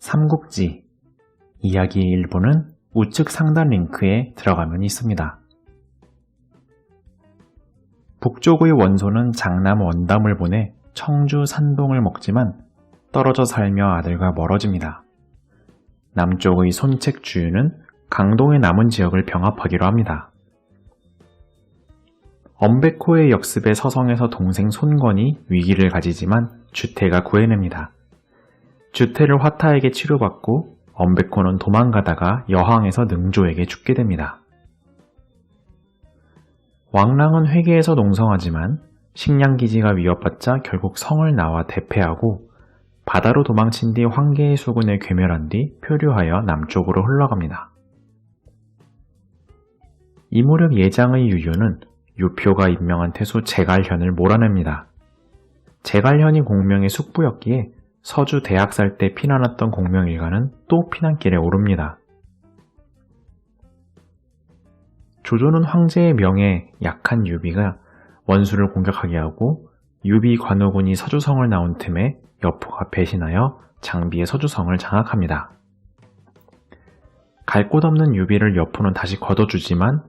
삼국지 이야기의 일부는 우측 상단 링크에 들어가면 있습니다. 북쪽의 원소는 장남 원담을 보내 청주 산동을 먹지만 떨어져 살며 아들과 멀어집니다. 남쪽의 손책 주유는 강동의 남은 지역을 병합하기로 합니다. 엄백호의 역습에 서성에서 동생 손권이 위기를 가지지만 주태가 구해냅니다. 주태를 화타에게 치료받고 엄백호는 도망가다가 여항에서 능조에게 죽게 됩니다. 왕랑은 회계에서 농성하지만 식량기지가 위협받자 결국 성을 나와 대패하고 바다로 도망친 뒤 황계의 수군에 괴멸한 뒤 표류하여 남쪽으로 흘러갑니다. 이 무렵 예장의 유유는 유표가 임명한 태수 제갈현을 몰아냅니다. 제갈현이 공명의 숙부였기에 서주 대학살 때 피난왔던 공명일가는 또 피난길에 오릅니다. 조조는 황제의 명에 약한 유비가 원수를 공격하게 하고 유비 관우군이 서주성을 나온 틈에 여포가 배신하여 장비의 서주성을 장악합니다. 갈 곳 없는 유비를 여포는 다시 걷어주지만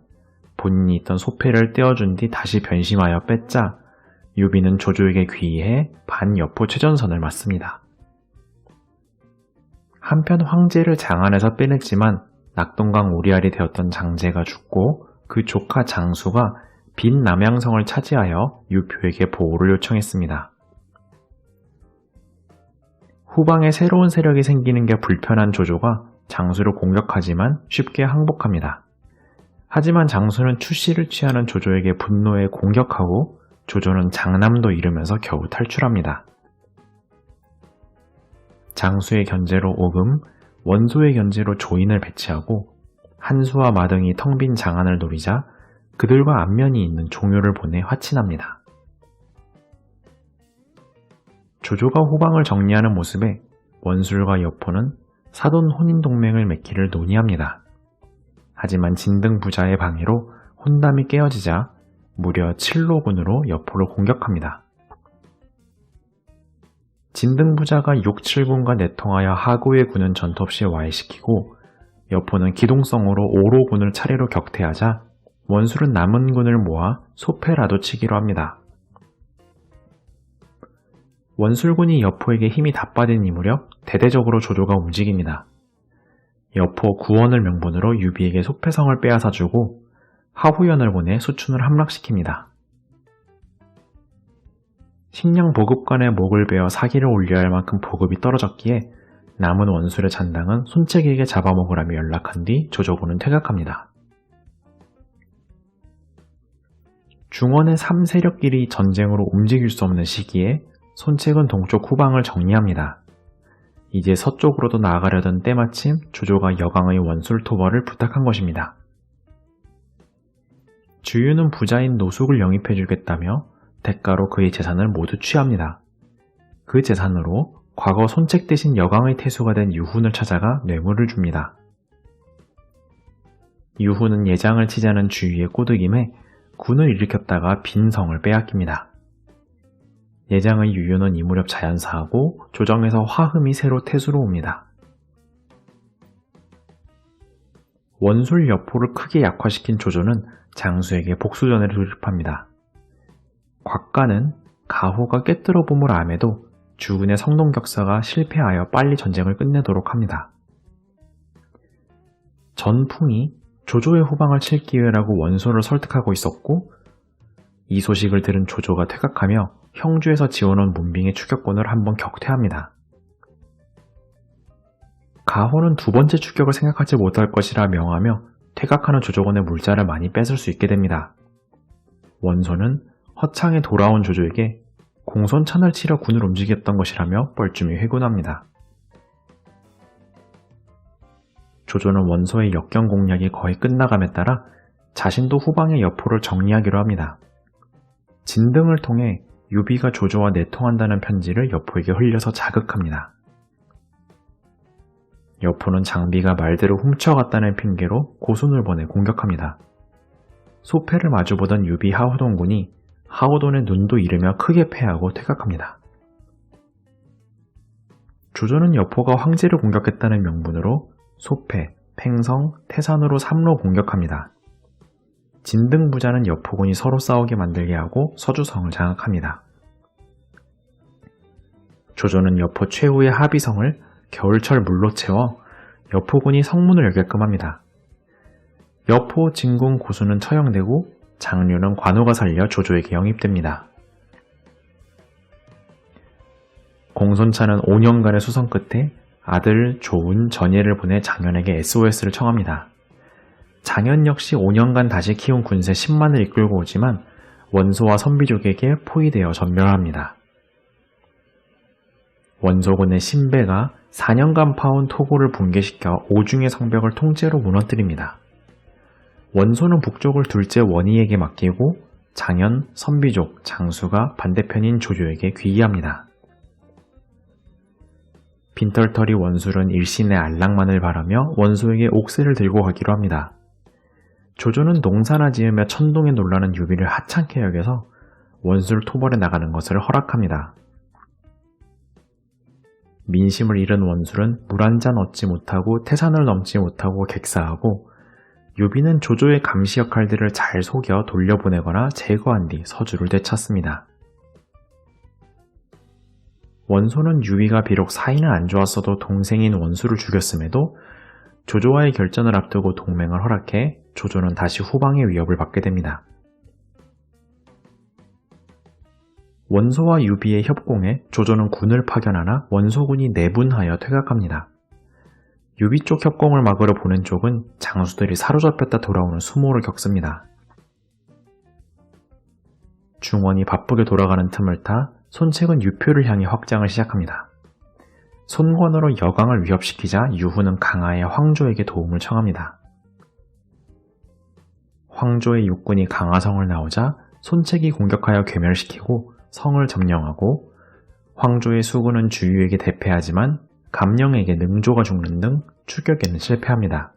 본인이 있던 소패를 떼어준 뒤 다시 변심하여 뺏자 유비는 조조에게 귀의해 반여포 최전선을 맞습니다. 한편 황제를 장안에서 빼냈지만 낙동강 오리알이 되었던 장제가 죽고 그 조카 장수가 빈 남양성을 차지하여 유표에게 보호를 요청했습니다. 후방에 새로운 세력이 생기는 게 불편한 조조가 장수를 공격하지만 쉽게 항복합니다. 하지만 장수는 추씨를 취하는 조조에게 분노에 공격하고 조조는 장남도 잃으면서 겨우 탈출합니다. 장수의 견제로 오금, 원소의 견제로 조인을 배치하고 한수와 마등이 텅 빈 장안을 노리자 그들과 안면이 있는 종효를 보내 화친합니다. 조조가 후방을 정리하는 모습에 원술과 여포는 사돈 혼인동맹을 맺기를 논의합니다. 하지만 진등 부자의 방해로 혼담이 깨어지자 무려 칠로군으로 여포를 공격합니다. 진등 부자가 6, 7군과 내통하여 하구의 군은 전투 없이 와해시키고 여포는 기동성으로 5로군을 차례로 격퇴하자 원술은 남은 군을 모아 소패라도 치기로 합니다. 원술군이 여포에게 힘이 다 빠진 이 무렵 대대적으로 조조가 움직입니다. 여포 구원을 명분으로 유비에게 소패성을 빼앗아주고 하후연을 보내 수춘을 함락시킵니다. 식량 보급관의 목을 베어 사기를 올려야 할 만큼 보급이 떨어졌기에 남은 원술의 잔당은 손책에게 잡아먹으라며 연락한 뒤 조조군은 퇴각합니다. 중원의 3세력끼리 전쟁으로 움직일 수 없는 시기에 손책은 동쪽 후방을 정리합니다. 이제 서쪽으로도 나아가려던 때마침 조조가 여강의 원술 토벌을 부탁한 것입니다. 주유는 부자인 노숙을 영입해주겠다며 대가로 그의 재산을 모두 취합니다. 그 재산으로 과거 손책 대신 여강의 태수가 된 유훈을 찾아가 뇌물을 줍니다. 유훈은 예장을 치자는 주유의 꼬드김에 군을 일으켰다가 빈 성을 빼앗깁니다. 예장의 유유는 이 무렵 자연사하고 조정에서 화흠이 새로 태수로 옵니다. 원술 여포를 크게 약화시킨 조조는 장수에게 복수전을 돌입합니다. 곽가는 가호가 꿰뚫어 봄을 암에도 주군의 성동격사가 실패하여 빨리 전쟁을 끝내도록 합니다. 전풍이 조조의 후방을 칠 기회라고 원소를 설득하고 있었고 이 소식을 들은 조조가 퇴각하며 형주에서 지원한 문빙의 추격권을 한번 격퇴합니다. 가호는 두 번째 추격을 생각하지 못할 것이라 명하며 퇴각하는 조조군의 물자를 많이 뺏을 수 있게 됩니다. 원소는 허창에 돌아온 조조에게 공손찬을 치러 군을 움직였던 것이라며 뻘쭘히 회군합니다. 조조는 원소의 역경 공략이 거의 끝나감에 따라 자신도 후방의 여포를 정리하기로 합니다. 진등을 통해 유비가 조조와 내통한다는 편지를 여포에게 흘려서 자극합니다. 여포는 장비가 말대로 훔쳐갔다는 핑계로 고순을 보내 공격합니다. 소패를 마주보던 유비 하호돈군이 하호돈의 눈도 잃으며 크게 패하고 퇴각합니다. 조조는 여포가 황제를 공격했다는 명분으로 소패, 팽성, 태산으로 삼로 공격합니다. 진등부자는 여포군이 서로 싸우게 만들게 하고 서주성을 장악합니다. 조조는 여포 최후의 하비성을 겨울철 물로 채워 여포군이 성문을 열게끔 합니다. 여포, 진궁, 고수는 처형되고 장류는 관우가 살려 조조에게 영입됩니다. 공손차는 5년간의 수성 끝에 아들 조운, 전예를 보내 장현에게 SOS를 청합니다. 장현 역시 5년간 다시 키운 군세 10만을 이끌고 오지만 원소와 선비족에게 포위되어 전멸합니다. 원소군의 신배가 4년간 파온 토고를 붕괴시켜 오중의 성벽을 통째로 무너뜨립니다. 원소는 북쪽을 둘째 원희에게 맡기고 장현, 선비족, 장수가 반대편인 조조에게 귀의합니다. 빈털터리 원술은 일신의 안락만을 바라며 원소에게 옥새를 들고 가기로 합니다. 조조는 농사나 지으며 천동에 놀라는 유비를 하찮게 여겨서 원술 토벌에 나가는 것을 허락합니다. 민심을 잃은 원술은 물 한 잔 얻지 못하고 태산을 넘지 못하고 객사하고 유비는 조조의 감시 역할들을 잘 속여 돌려보내거나 제거한 뒤 서주를 되찾습니다. 원소는 유비가 비록 사이는 안 좋았어도 동생인 원수를 죽였음에도 조조와의 결전을 앞두고 동맹을 허락해 조조는 다시 후방의 위협을 받게 됩니다. 원소와 유비의 협공에 조조는 군을 파견하나 원소군이 내분하여 퇴각합니다. 유비 쪽 협공을 막으러 보낸 쪽은 장수들이 사로잡혔다 돌아오는 수모를 겪습니다. 중원이 바쁘게 돌아가는 틈을 타 손책은 유표를 향해 확장을 시작합니다. 손권으로 여강을 위협시키자 유후는 강하에 황조에게 도움을 청합니다. 황조의 육군이 강하성을 나오자 손책이 공격하여 괴멸시키고 성을 점령하고 황조의 수군은 주유에게 대패하지만 감령에게 능조가 죽는 등 추격에는 실패합니다.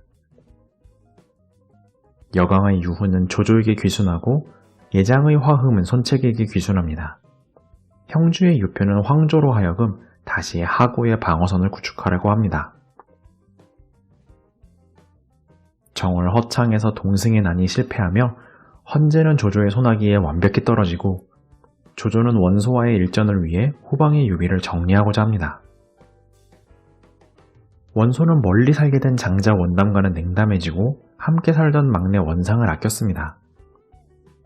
여강의 유후는 조조에게 귀순하고 예장의 화흠은 손책에게 귀순합니다. 형주의 유표는 황조로 하여금 다시 하고의 방어선을 구축하려고 합니다. 정월 허창에서 동승의 난이 실패하며 헌제는 조조의 손아귀에 완벽히 떨어지고 조조는 원소와의 일전을 위해 후방의 유비를 정리하고자 합니다. 원소는 멀리 살게 된 장자 원담과는 냉담해지고 함께 살던 막내 원상을 아꼈습니다.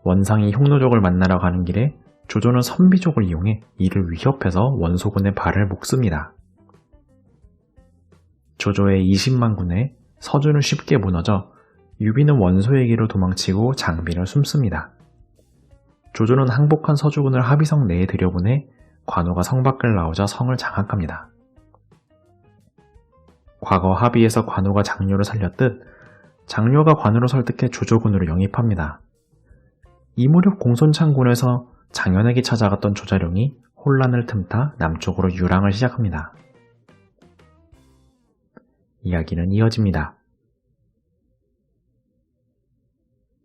원상이 흉노족을 만나러 가는 길에 조조는 선비족을 이용해 이를 위협해서 원소군의 발을 묶습니다. 조조의 20만 군에 서주는 쉽게 무너져 유비는 원소에게로 도망치고 장비를 숨습니다. 조조는 항복한 서주군을 하비성 내에 들여보내 관우가 성 밖을 나오자 성을 장악합니다. 과거 합의에서 관우가 장료를 살렸듯 장료가 관우를 설득해 조조군으로 영입합니다. 이 무렵 공손창군에서 장현에게 찾아갔던 조자룡이 혼란을 틈타 남쪽으로 유랑을 시작합니다. 이야기는 이어집니다.